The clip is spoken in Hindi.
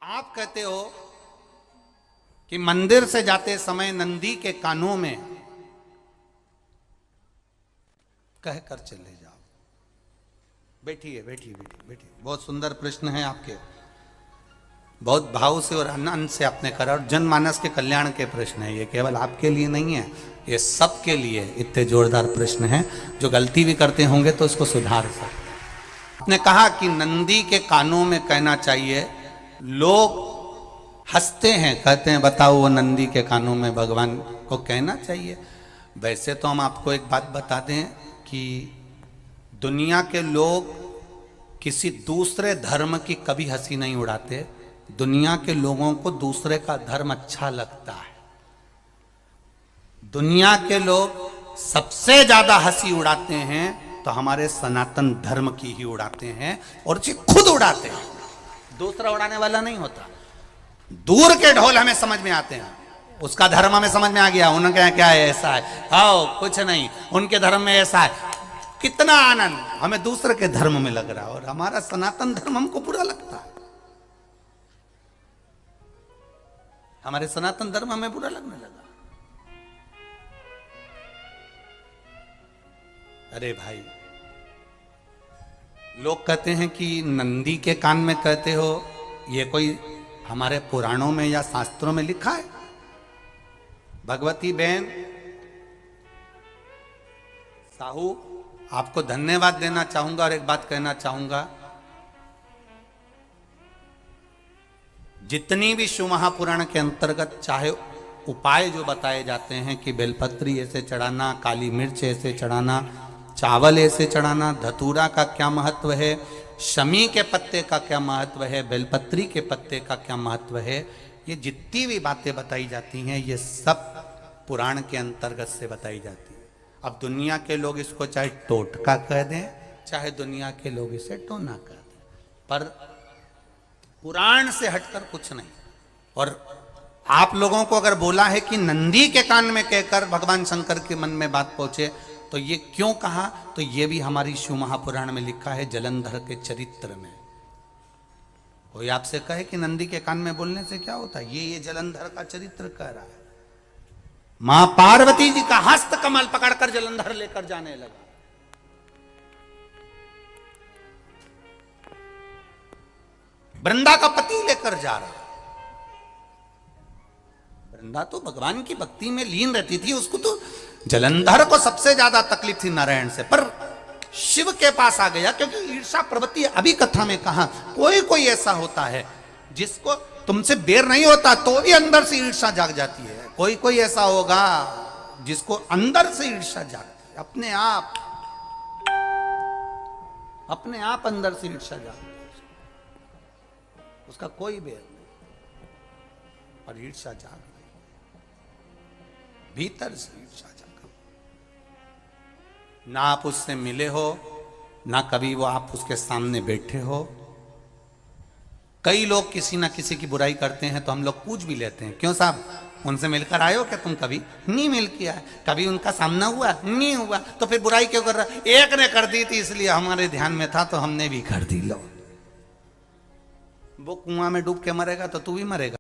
आप कहते हो कि मंदिर से जाते समय नंदी के कानों में कहकर चले जाओ। बैठिए बैठिए बैठिए बैठिए। बहुत सुंदर प्रश्न है आपके, बहुत भाव से और आनंद से आपने करा, और जनमानस के कल्याण के प्रश्न है ये, केवल आपके लिए नहीं है, ये सबके लिए इतने जोरदार प्रश्न हैं। जो गलती भी करते होंगे तो उसको सुधार सकते। आपने कहा कि नंदी के कानों में कहना चाहिए। लोग हंसते हैं, कहते हैं बताओ वो नंदी के कानों में भगवान को कहना चाहिए। वैसे तो हम आपको एक बात बता दें कि दुनिया के लोग किसी दूसरे धर्म की कभी हंसी नहीं उड़ाते। दुनिया के लोगों को दूसरे का धर्म अच्छा लगता है। दुनिया के लोग सबसे ज्यादा हंसी उड़ाते हैं तो हमारे सनातन धर्म की ही उड़ाते हैं, और उसे खुद उड़ाते हैं, दूसरा उड़ाने वाला नहीं होता। दूर के ढोल हमें समझ में आते हैं, उसका धर्म हमें समझ में आ गया, उनके यहाँ क्या है, ऐसा है, आओ कुछ नहीं, उनके धर्म में ऐसा है। कितना आनंद हमें दूसरे के धर्म में लग रहा है, और हमारा सनातन धर्म हमको बुरा लगता है। हमारे सनातन धर्म हमें बुरा लगने लगा। अरे भाई, लोग कहते हैं कि नंदी के कान में कहते हो, ये कोई हमारे पुराणों में या शास्त्रों में लिखा है? भगवती बहन साहू, आपको धन्यवाद देना चाहूंगा और एक बात कहना चाहूंगा। जितनी भी शिव महापुराण के अंतर्गत चाहे उपाय जो बताए जाते हैं कि बेलपत्री ऐसे चढ़ाना, काली मिर्च ऐसे चढ़ाना, चावल ऐसे चढ़ाना, धतूरा का क्या महत्व है, शमी के पत्ते का क्या महत्व है, बेलपत्री के पत्ते का क्या महत्व है, ये जितनी भी बातें बताई जाती हैं ये सब पुराण के अंतर्गत से बताई जाती है। अब दुनिया के लोग इसको चाहे टोटका कह दें, चाहे दुनिया के लोग इसे टोना कह दें, पर पुराण से हटकर कुछ नहीं। और आप लोगों को अगर बोला है कि नंदी के कान में कहकर भगवान शंकर के मन में बात पहुंचे, तो ये क्यों कहा, तो ये भी हमारी शिव महापुराण में लिखा है, जलंधर के चरित्र में। कोई आपसे कहे कि नंदी के कान में बोलने से क्या होता है, ये जलंधर का चरित्र कह रहा है। मां पार्वती जी का हस्त कमल पकड़कर जलंधर लेकर जाने लगा। वृंदा का पति लेकर जा रहा। वृंदा तो भगवान की भक्ति में लीन रहती थी, उसको तो जलंधर को सबसे ज्यादा तकलीफ थी नारायण से, पर शिव के पास आ गया, क्योंकि ईर्षा प्रवृत्ति अभी कथा में कहा, कोई कोई ऐसा होता है जिसको तुमसे बेर नहीं होता तो भी अंदर से ईर्षा जाग जाती है। कोई कोई ऐसा होगा जिसको अंदर से ईर्षा जागती है, अपने आप अंदर से ईर्षा जागती है, उसका कोई बेर नहीं, और ईर्षा जाग रही, भीतर से ईर्षा जाग। ना आप उससे मिले हो, ना कभी वो आप उसके सामने बैठे हो। कई लोग किसी ना किसी की बुराई करते हैं तो हम लोग पूछ भी लेते हैं, क्यों साहब उनसे मिलकर आए हो क्या तुम? कभी नहीं मिल किया है, कभी उनका सामना हुआ नहीं हुआ, तो फिर बुराई क्यों कर रहा? एक ने कर दी थी इसलिए हमारे ध्यान में था तो हमने भी कर दी। लो, वो कुआं में डूब के मरेगा तो तू भी मरेगा।